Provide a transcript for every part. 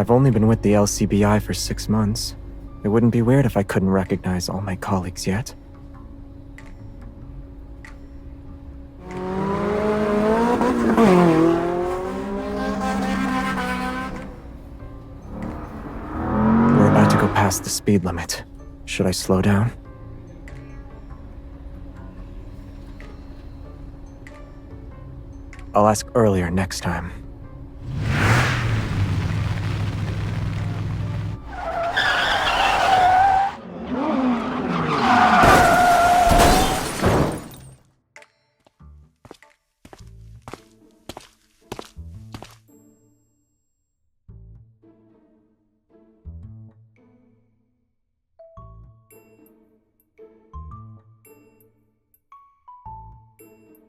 I've only been with the LCBI for 6 months. It wouldn't be weird if I couldn't recognize all my colleagues yet. We're about to go past the speed limit. Should I slow down? I'll ask earlier next time.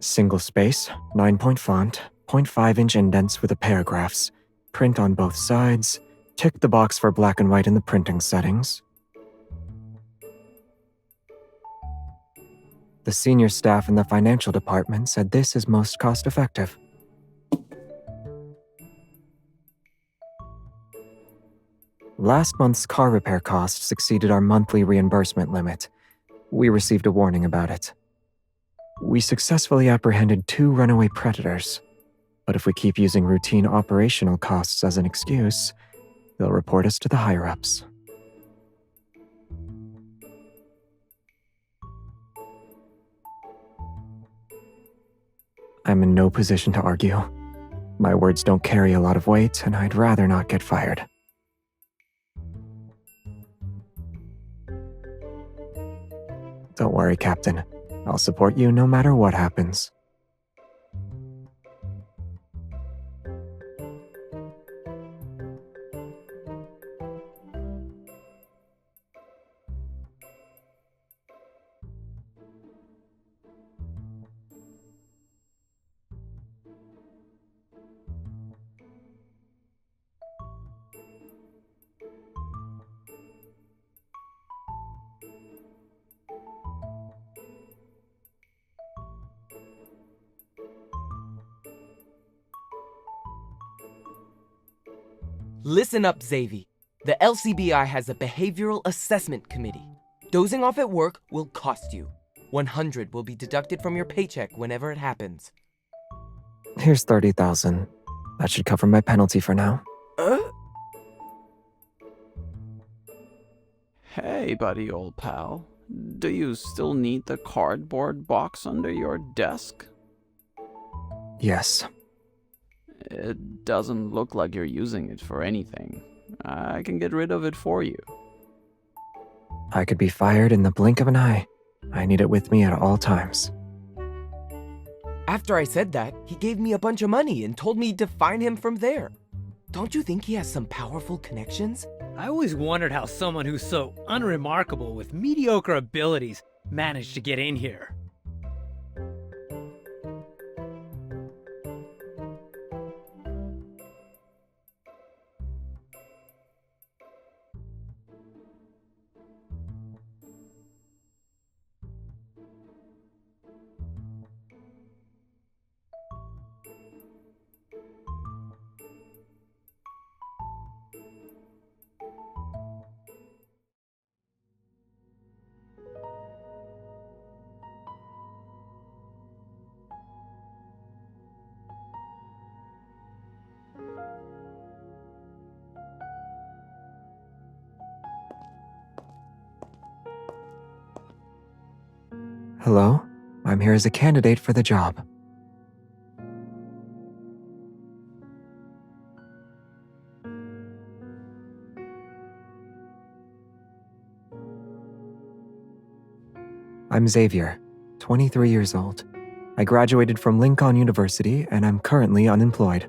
Single space, 9-point font, 0.5-inch indents with the paragraphs, print on both sides, tick the box for black and white in the printing settings. The senior staff in the financial department said this is most cost-effective. Last month's car repair costs exceeded our monthly reimbursement limit. We received a warning about it. We successfully apprehended 2 runaway predators, but if we keep using routine operational costs as an excuse, they'll report us to the higher-ups. I'm in no position to argue. My words don't carry a lot of weight, and I'd rather not get fired. Don't worry, Captain. I'll support you no matter what happens. Listen up, Xavier. The LCBI has a behavioral assessment committee. Dozing off at work will cost you. 100 will be deducted from your paycheck whenever it happens. Here's 30,000. That should cover my penalty for now. Hey, buddy, old pal. Do you still need the cardboard box under your desk? Yes. It doesn't look like you're using it for anything. I can get rid of it for you. I could be fired in the blink of an eye. I need it with me at all times. After I said that, he gave me a bunch of money and told me to find him from there. Don't you think he has some powerful connections? I always wondered how someone who's so unremarkable with mediocre abilities managed to get in here. Hello? I'm here as a candidate for the job. I'm Xavier, 23 years old. I graduated from Lincoln University and I'm currently unemployed.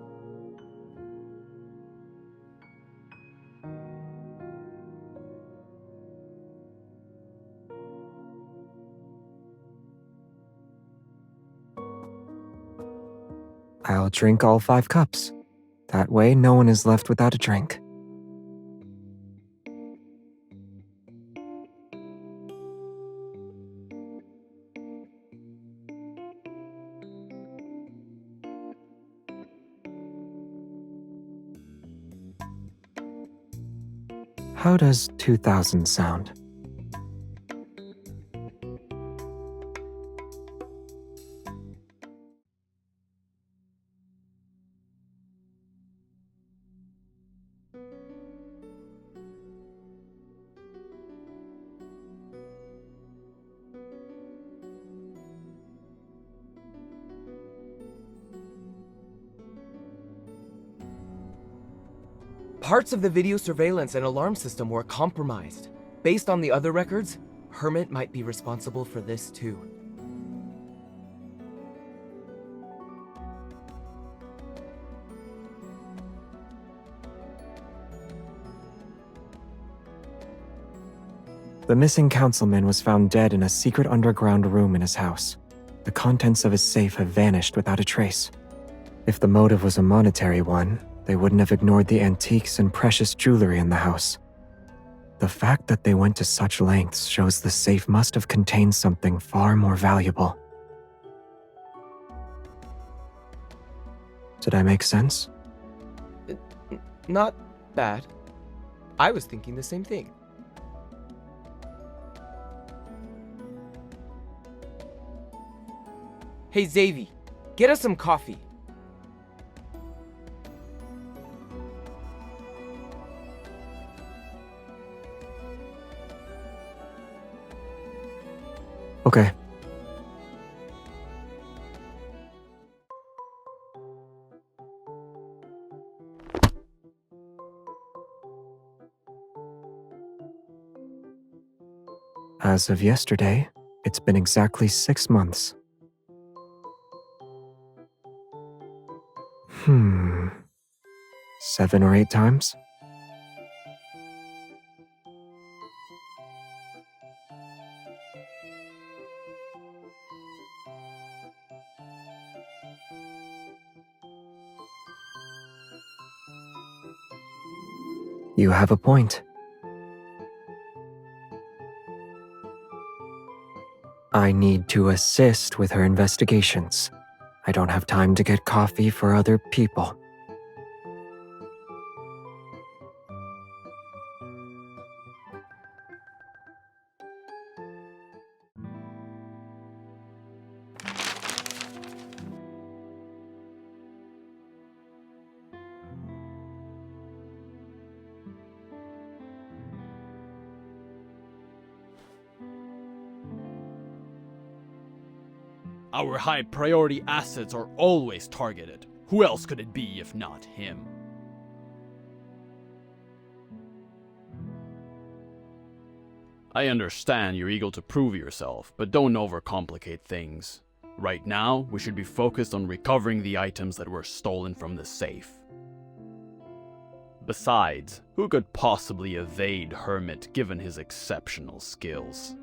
I'll drink all 5 cups. That way, no one is left without a drink. How does 2000 sound? Parts of the video surveillance and alarm system were compromised. Based on the other records, Hermit might be responsible for this too. The missing councilman was found dead in a secret underground room in his house. The contents of his safe have vanished without a trace. If the motive was a monetary one, they wouldn't have ignored the antiques and precious jewelry in the house. The fact that they went to such lengths shows the safe must have contained something far more valuable. Did I make sense? Not bad. I was thinking the same thing. Hey Xavier, get us some coffee. Okay. As of yesterday, it's been exactly 6 months. 7 or 8 times? You have a point. I need to assist with her investigations. I don't have time to get coffee for other people. Our high-priority assets are always targeted. Who else could it be if not him? I understand you're eager to prove yourself, but don't overcomplicate things. Right now, we should be focused on recovering the items that were stolen from the safe. Besides, who could possibly evade Hermit given his exceptional skills?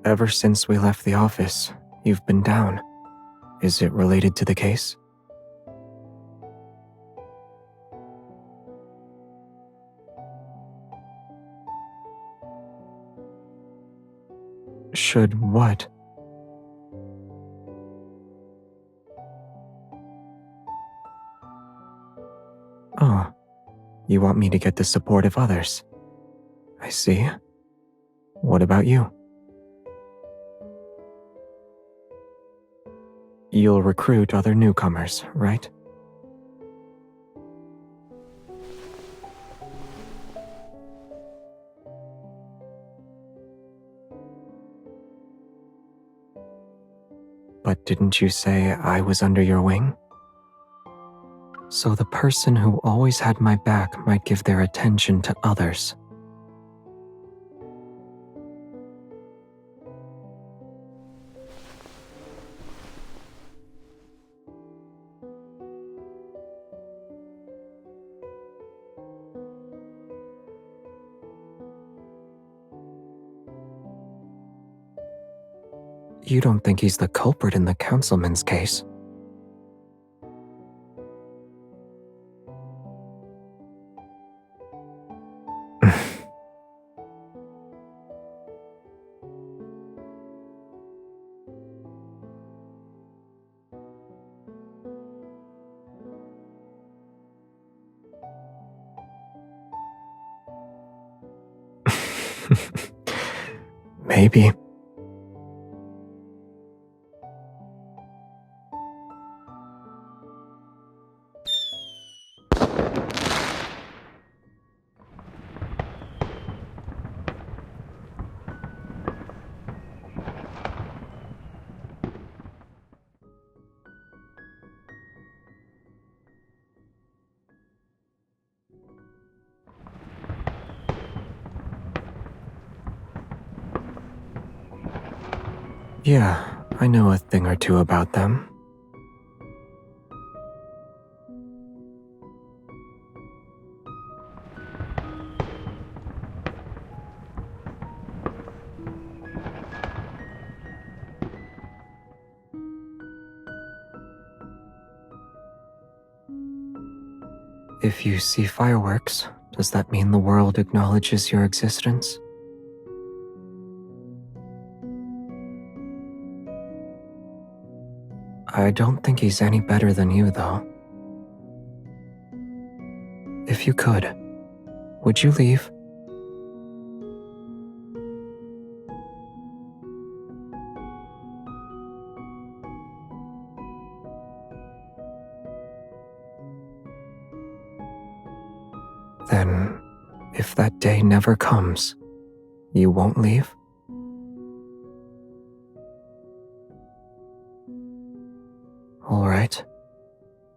Ever since we left the office, you've been down. Is it related to the case? Should what? Oh, you want me to get the support of others. I see. What about you? You'll recruit other newcomers, right? But didn't you say I was under your wing? So the person who always had my back might give their attention to others. You don't think he's the culprit in the councilman's case? Maybe. Yeah, I know a thing or two about them. If you see fireworks, does that mean the world acknowledges your existence? I don't think he's any better than you, though. If you could, would you leave? Then, if that day never comes, you won't leave? All right.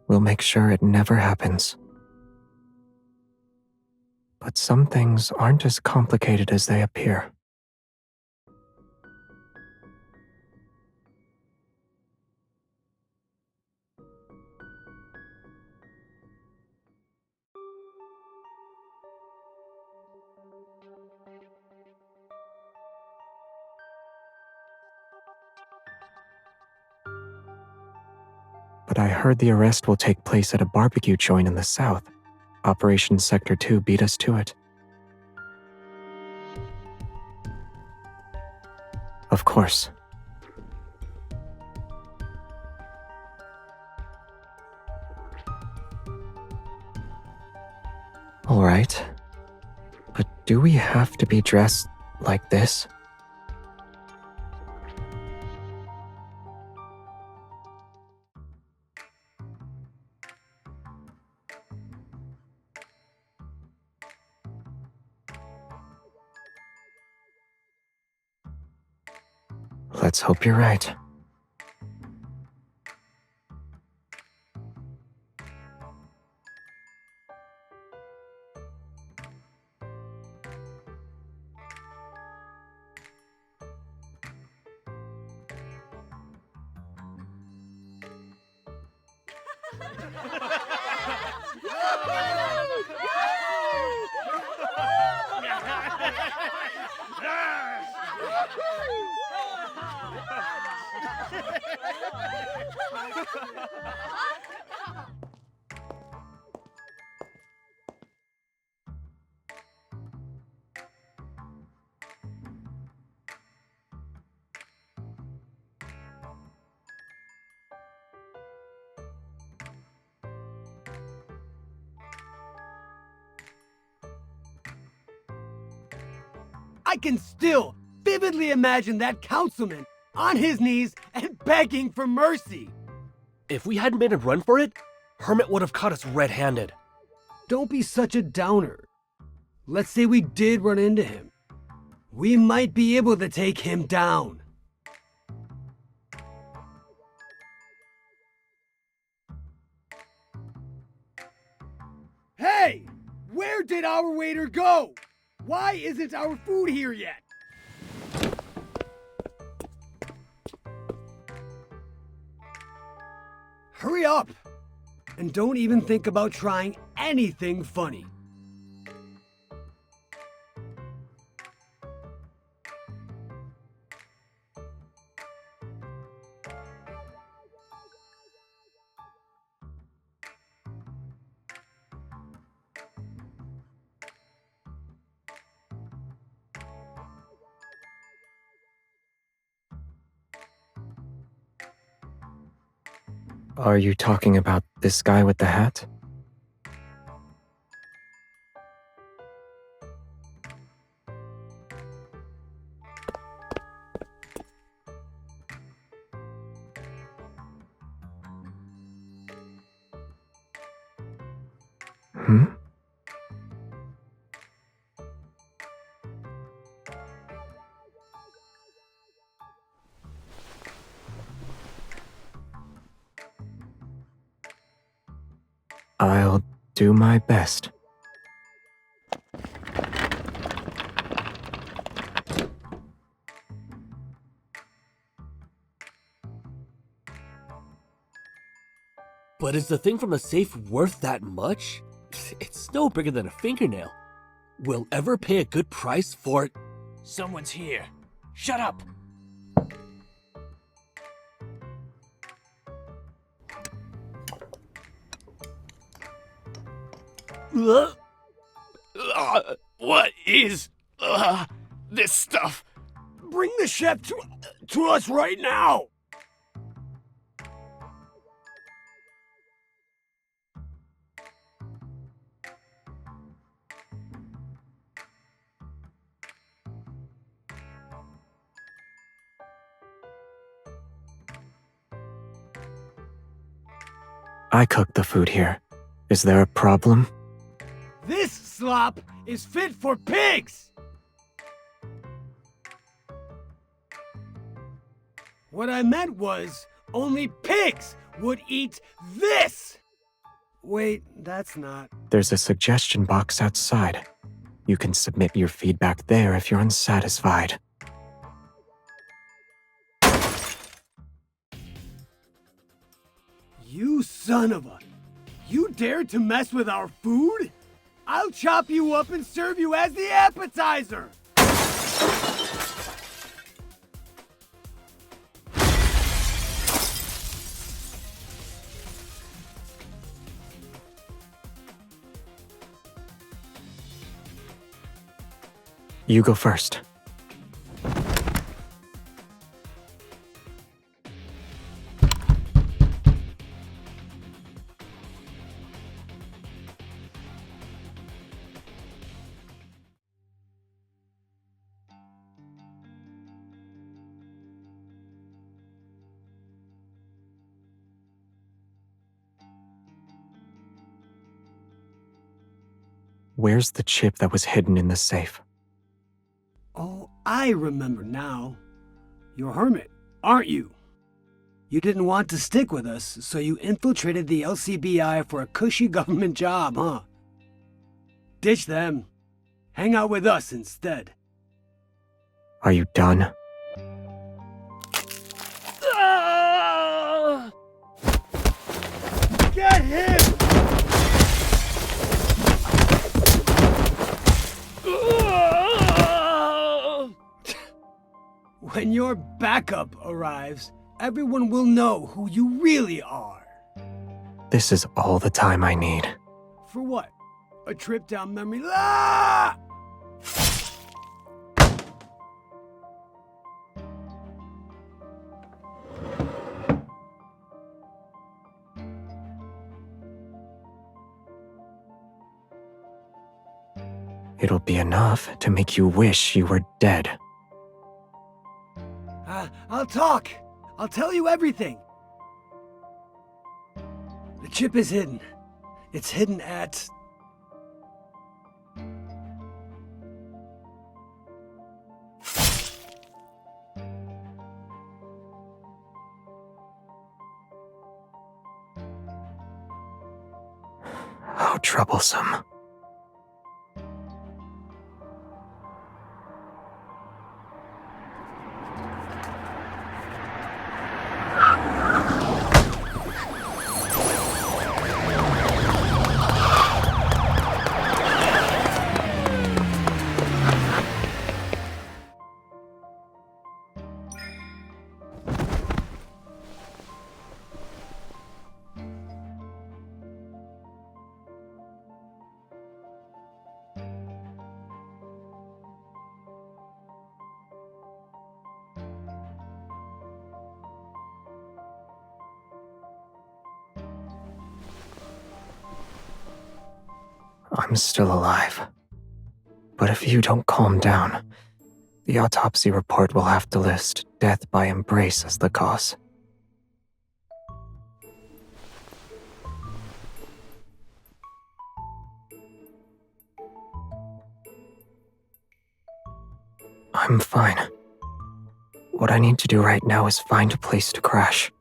We'll make sure it never happens. But some things aren't as complicated as they appear. But I heard the arrest will take place at a barbecue joint in the south. Operation Sector 2 beat us to it. Of course. All right. But do we have to be dressed like this? Let's hope you're right. I can still vividly imagine that councilman on his knees and begging for mercy. If we hadn't made a run for it, Hermit would have caught us red-handed. Don't be such a downer. Let's say we did run into him. We might be able to take him down. Hey! Where did our waiter go? Why isn't our food here yet? Hurry up! And don't even think about trying anything funny. Are you talking about this guy with the hat? Hmm? I'll do my best. But is the thing from the safe worth that much? It's no bigger than a fingernail. We'll ever pay a good price for it? Someone's here. Shut up! What is this stuff? Bring the chef to us right now! I cooked the food here. Is there a problem? This slop is fit for pigs! What I meant was, only pigs would eat this! Wait, that's not... There's a suggestion box outside. You can submit your feedback there if you're unsatisfied. You son of a... You dared to mess with our food? I'll chop you up and serve you as the appetizer! You go first. Where's the chip that was hidden in the safe? Oh, I remember now. You're Hermit, aren't you? You didn't want to stick with us, so you infiltrated the LCBI for a cushy government job, huh? Ditch them. Hang out with us instead. Are you done? Get him! When your backup arrives, everyone will know who you really are. This is all the time I need. For what? A trip down memory lane? It'll be enough to make you wish you were dead. I'll talk. I'll tell you everything. The chip is hidden. It's hidden at... How troublesome. I'm still alive. But if you don't calm down, the autopsy report will have to list death by embrace as the cause. I'm fine. What I need to do right now is find a place to crash.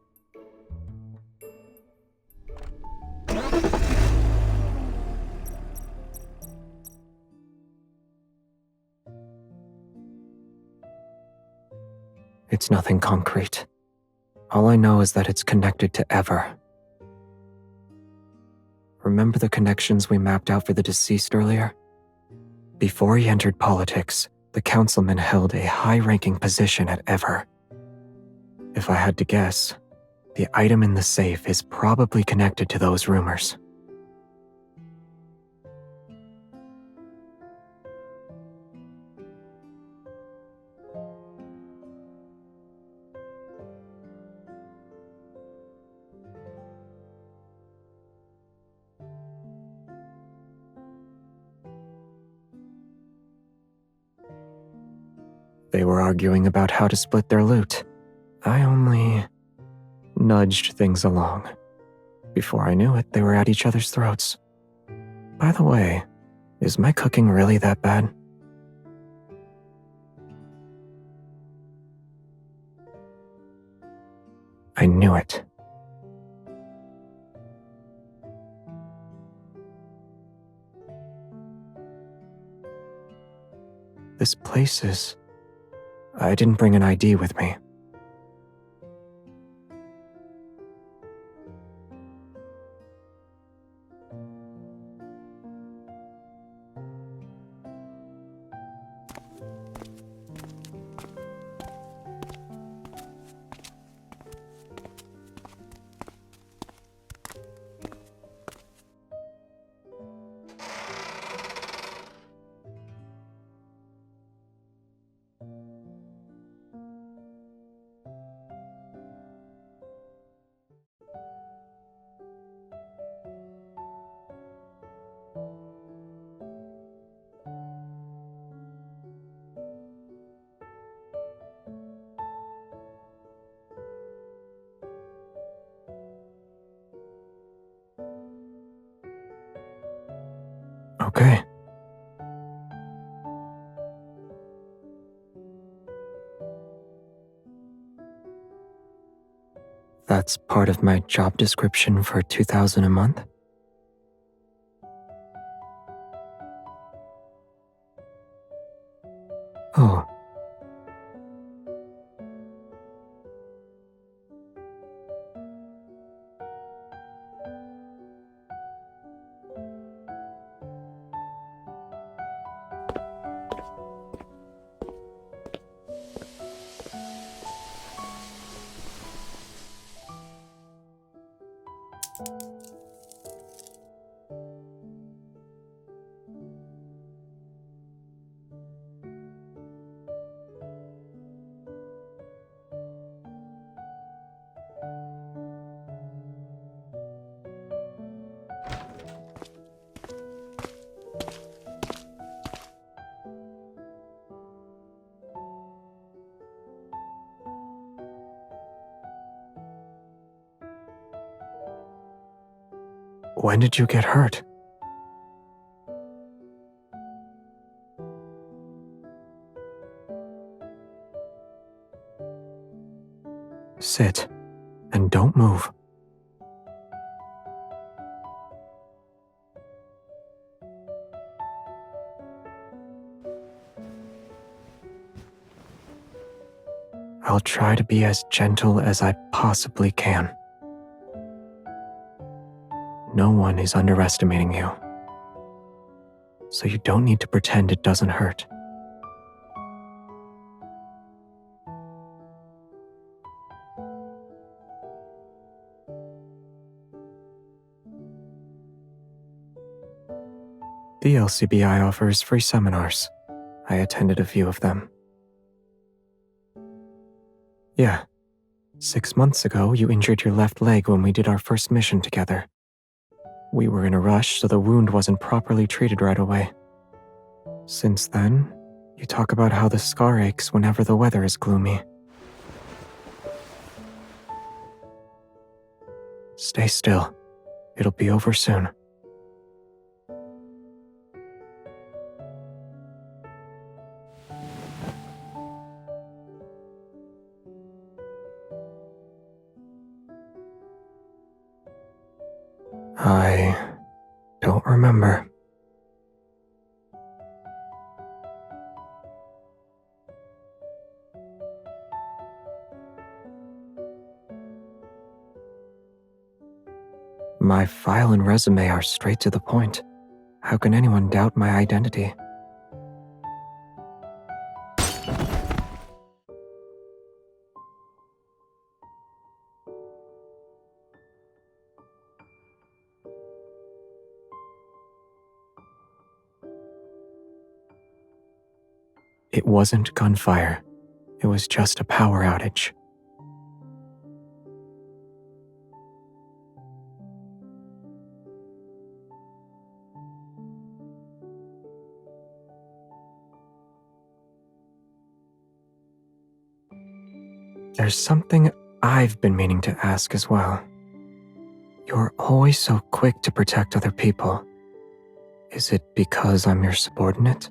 It's nothing concrete. All I know is that it's connected to Ever. Remember the connections we mapped out for the deceased earlier? Before he entered politics, the councilman held a high-ranking position at Ever. If I had to guess, the item in the safe is probably connected to those rumors. They were arguing about how to split their loot. I only nudged things along. Before I knew it, they were at each other's throats. By the way, is my cooking really that bad? I knew it. This place is... I didn't bring an ID with me. Okay. That's part of my job description for $2,000 a month? Oh. When did you get hurt? Sit, and don't move. I'll try to be as gentle as I possibly can. No one is underestimating you, so you don't need to pretend it doesn't hurt. The LCBI offers free seminars. I attended a few of them. Yeah, 6 months ago you injured your left leg when we did our first mission together. We were in a rush, so the wound wasn't properly treated right away. Since then, you talk about how the scar aches whenever the weather is gloomy. Stay still. It'll be over soon. I don't remember. My file and resume are straight to the point. How can anyone doubt my identity? It wasn't gunfire. It was just a power outage. There's something I've been meaning to ask as well. You're always so quick to protect other people. Is it because I'm your subordinate?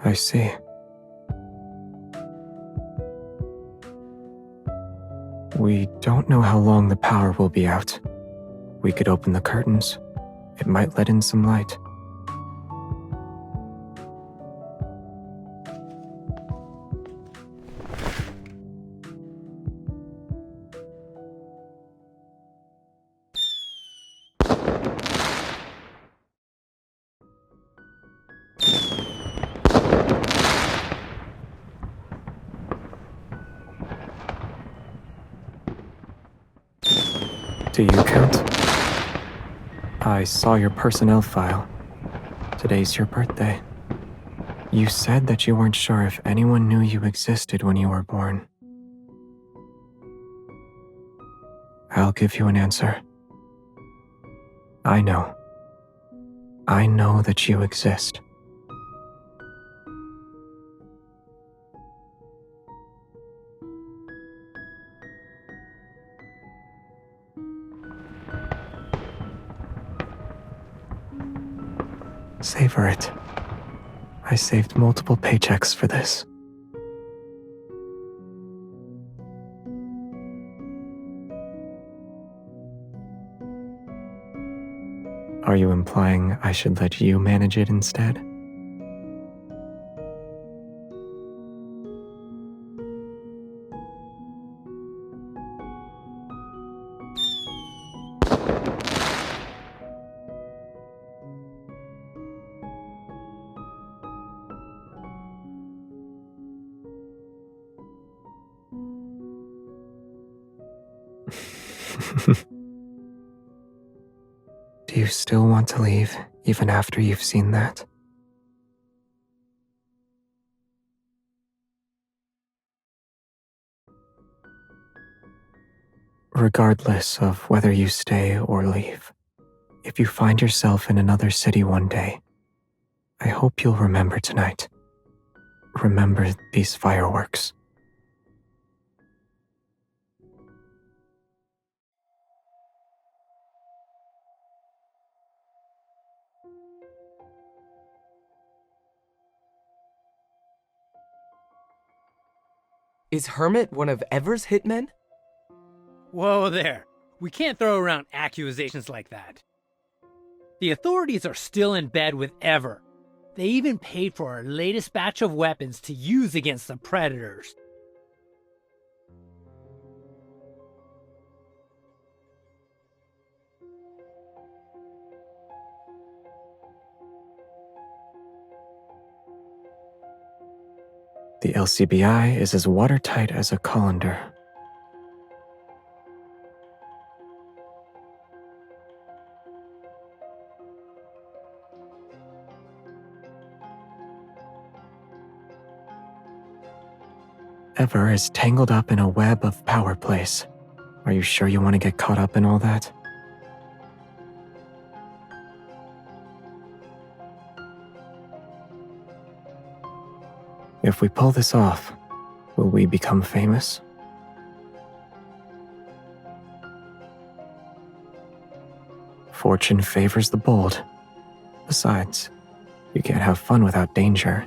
I see. We don't know how long the power will be out. We could open the curtains. It might let in some light. Do you count? I saw your personnel file. Today's your birthday. You said that you weren't sure if anyone knew you existed when you were born. I'll give you an answer. I know. I know that you exist. Savor it. I saved multiple paychecks for this. Are you implying I should let you manage it instead? Do you still want to leave, even after you've seen that? Regardless of whether you stay or leave, if you find yourself in another city one day, I hope you'll remember tonight. Remember these fireworks. Is Hermit one of Ever's hitmen? Whoa there. We can't throw around accusations like that. The authorities are still in bed with Ever. They even paid for our latest batch of weapons to use against the Predators. The LCBI is as watertight as a colander. Ever is tangled up in a web of power plays. Are you sure you want to get caught up in all that? If we pull this off, will we become famous? Fortune favors the bold. Besides, you can't have fun without danger.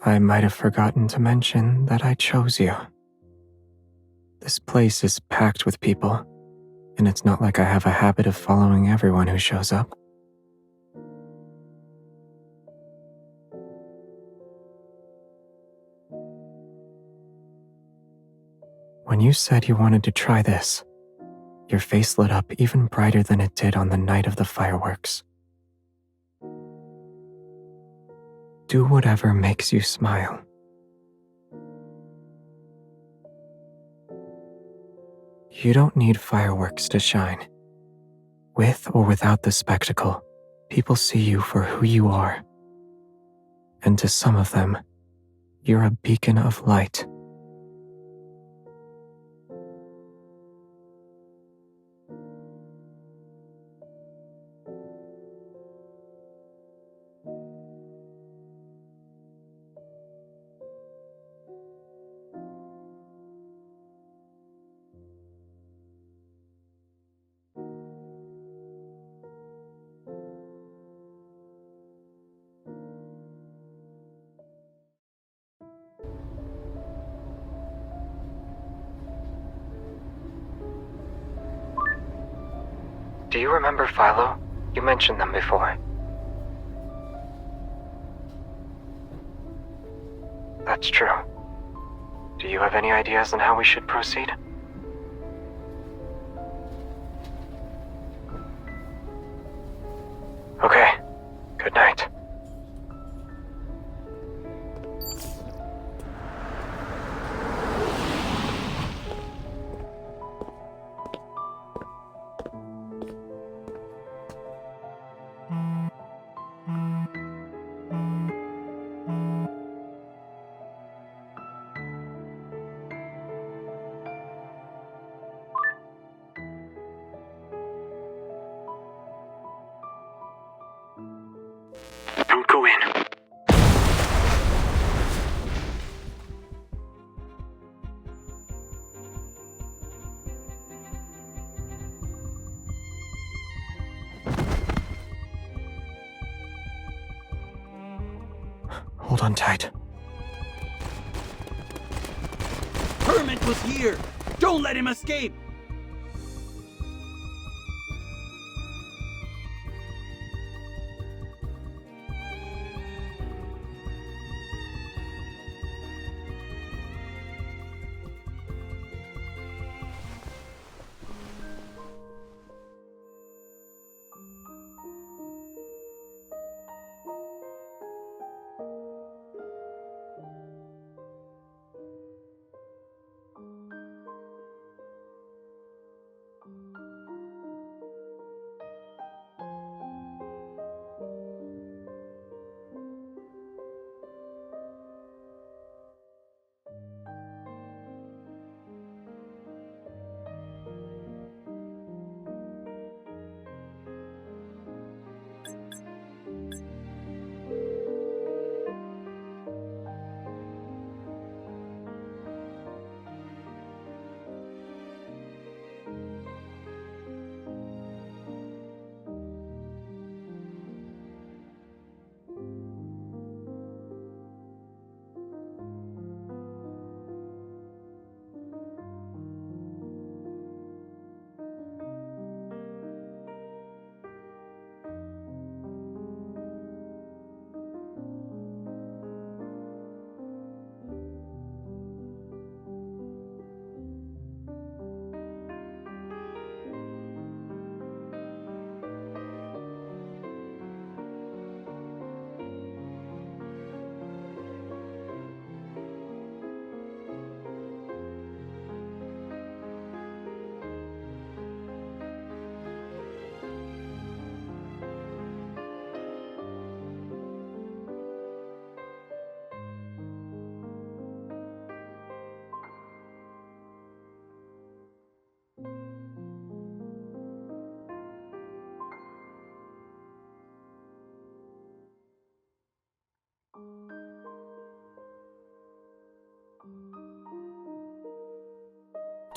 I might have forgotten to mention that I chose you. This place is packed with people, and it's not like I have a habit of following everyone who shows up. When you said you wanted to try this, your face lit up even brighter than it did on the night of the fireworks. Do whatever makes you smile. You don't need fireworks to shine. With or without the spectacle, people see you for who you are. And to some of them, you're a beacon of light. Do you remember Philo? You mentioned them before. That's true. Do you have any ideas on how we should proceed? Okay. Good night. Don't go in. Hold on tight. Hermit was here! Don't let him escape!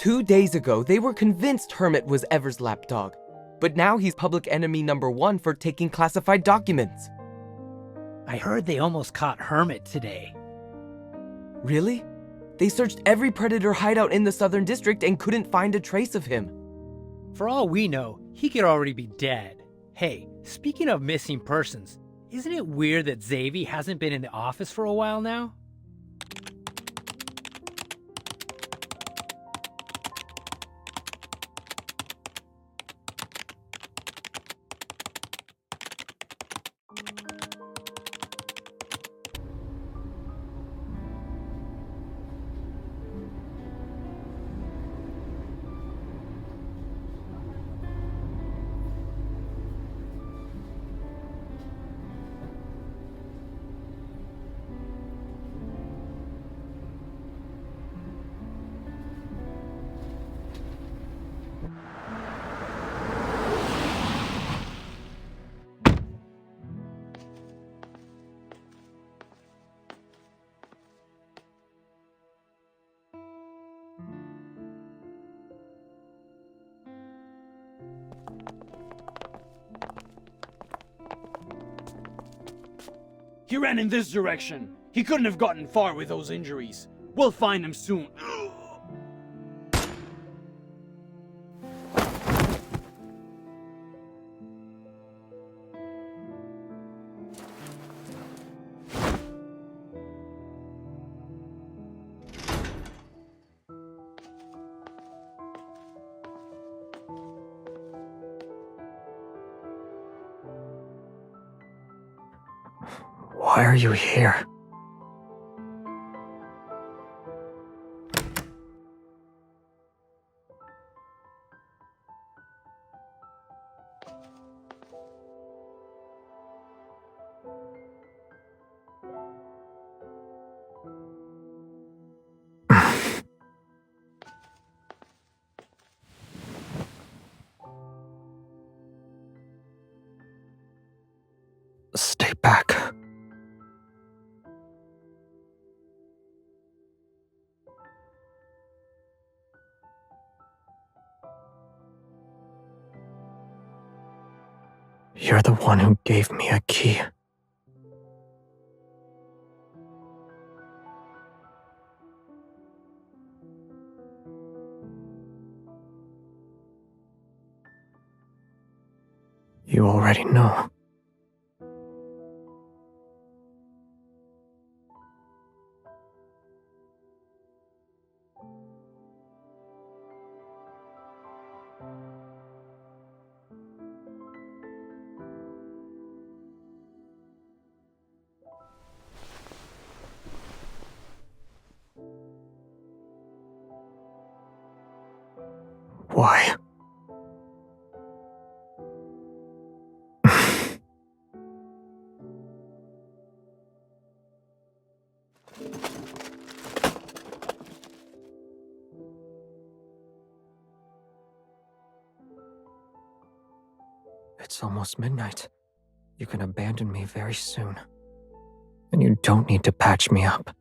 2 days ago, they were convinced Hermit was Ever's lapdog, but now he's public enemy #1 for taking classified documents. I heard they almost caught Hermit today. Really? They searched every Predator hideout in the Southern District and couldn't find a trace of him. For all we know, he could already be dead. Hey, speaking of missing persons, isn't it weird that Xavier hasn't been in the office for a while now? He ran in this direction. He couldn't have gotten far with those injuries. We'll find him soon. Why are you here? Stay back. You're the one who gave me a key. You already know. Why? It's almost midnight. You can abandon me very soon. And you don't need to patch me up.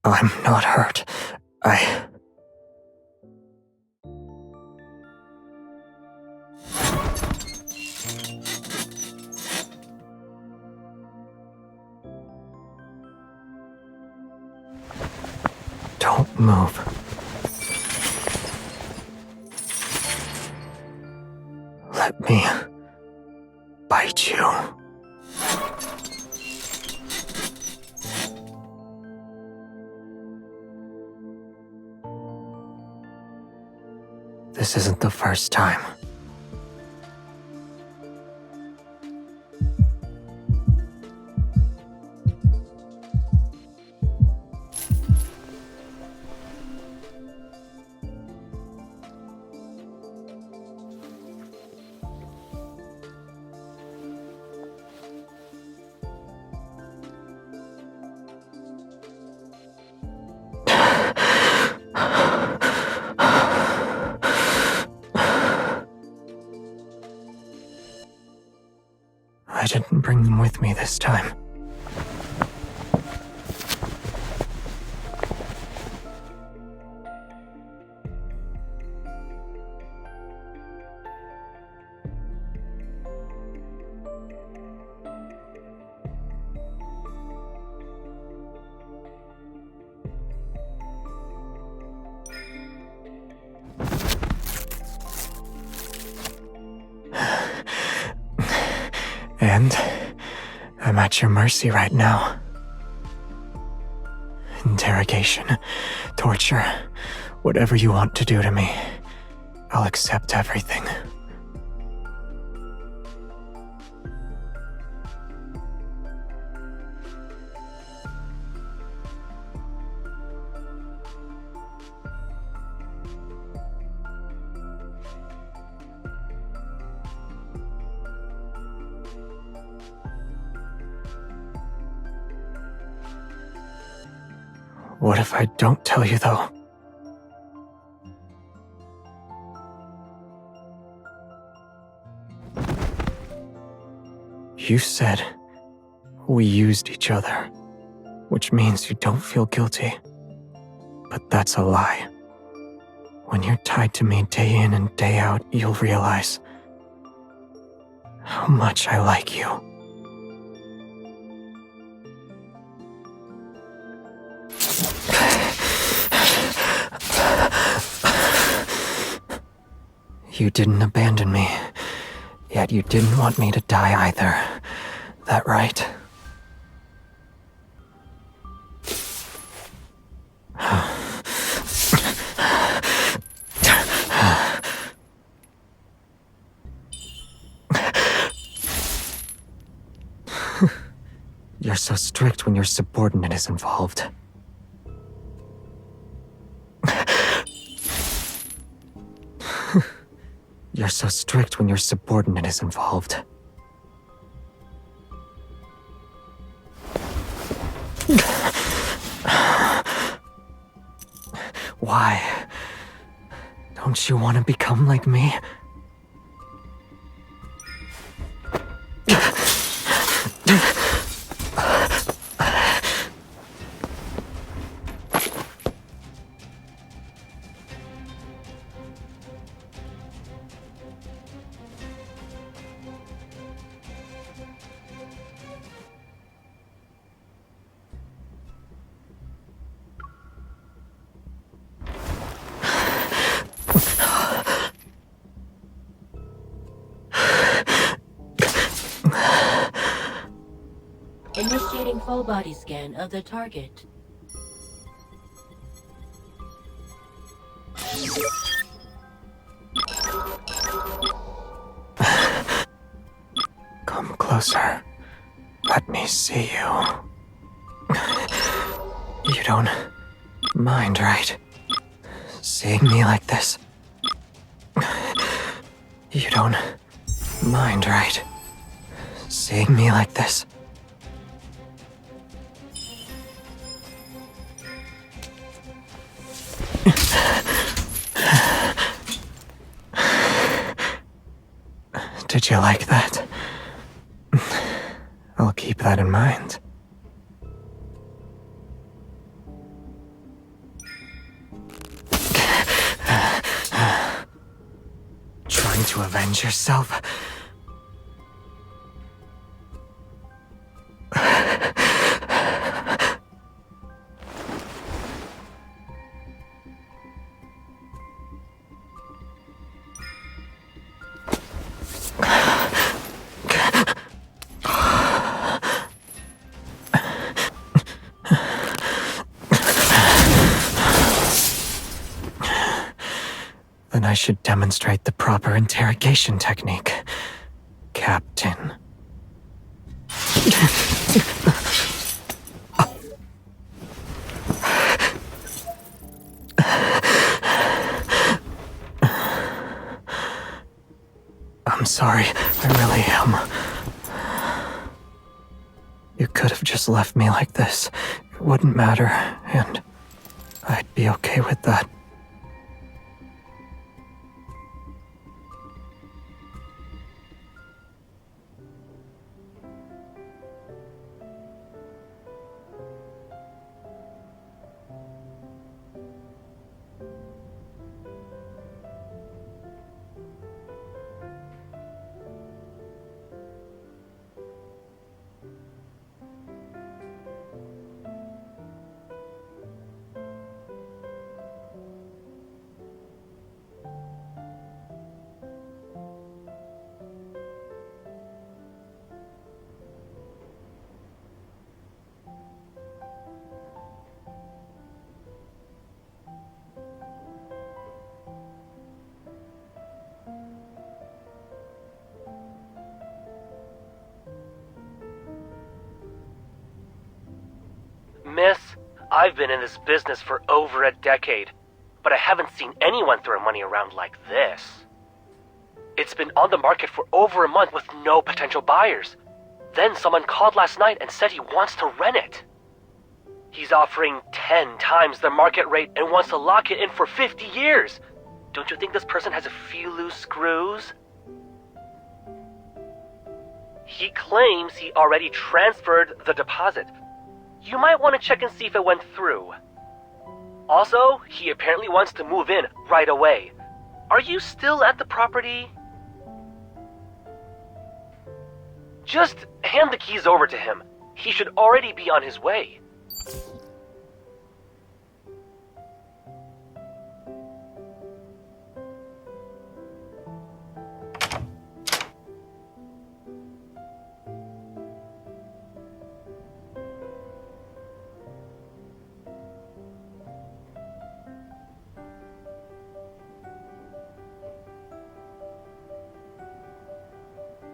I'm not hurt. Don't move. Let me bite you. This isn't the first time. I didn't bring them with me this time. And I'm at your mercy right now. Interrogation, torture, whatever you want to do to me, I'll accept everything. What if I don't tell you, though? You said we used each other, which means you don't feel guilty. But that's a lie. When you're tied to me day in and day out, you'll realize how much I like you. You didn't abandon me, yet you didn't want me to die either. That right? You're so strict when your subordinate is involved. You're so strict when your subordinate is involved. Why? Don't you want to become like me? Initiating full body scan of the target. Come closer. Let me see you. You don't mind, right? Seeing me like this? You don't mind, right? Seeing me like this? Did you like that? I'll keep that in mind. Trying to avenge yourself? Then I should demonstrate the proper interrogation technique, Captain. I'm sorry, I really am. You could have just left me like this. It wouldn't matter, and I'd be okay with that. I've been in this business for over a decade, but I haven't seen anyone throw money around like this. It's been on the market for over a month with no potential buyers. Then someone called last night and said he wants to rent it. He's offering 10 times the market rate and wants to lock it in for 50 years. Don't you think this person has a few loose screws? He claims he already transferred the deposit. You might want to check and see if it went through. Also, he apparently wants to move in right away. Are you still at the property? Just hand the keys over to him. He should already be on his way.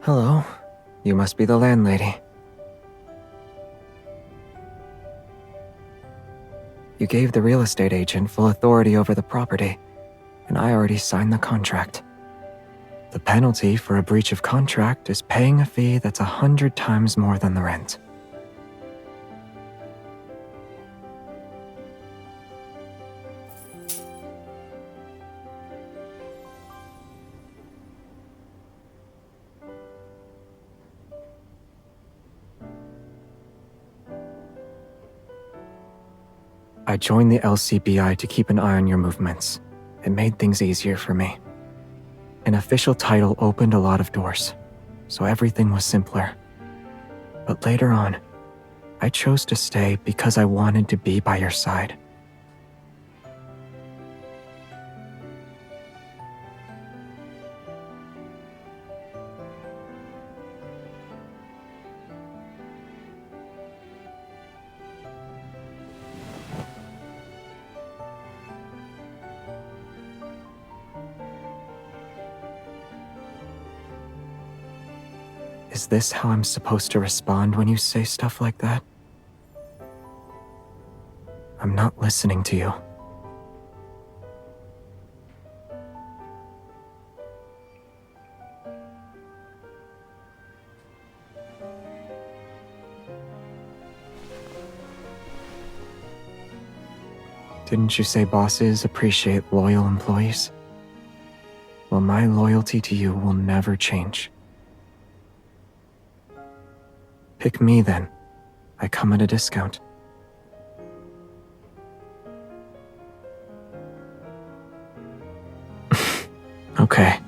Hello. You must be the landlady. You gave the real estate agent full authority over the property, and I already signed the contract. The penalty for a breach of contract is paying a fee that's 100 times more than the rent. I joined the LCBI to keep an eye on your movements. It made things easier for me. An official title opened a lot of doors, so everything was simpler. But later on, I chose to stay because I wanted to be by your side. Is this how I'm supposed to respond when you say stuff like that? I'm not listening to you. Didn't you say bosses appreciate loyal employees? Well, my loyalty to you will never change. Pick me then. I come at a discount. Okay.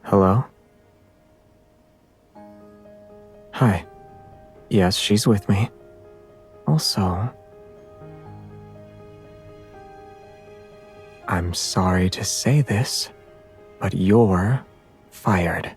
Hello? Hi. Yes, she's with me. Also, I'm sorry to say this, but you're fired.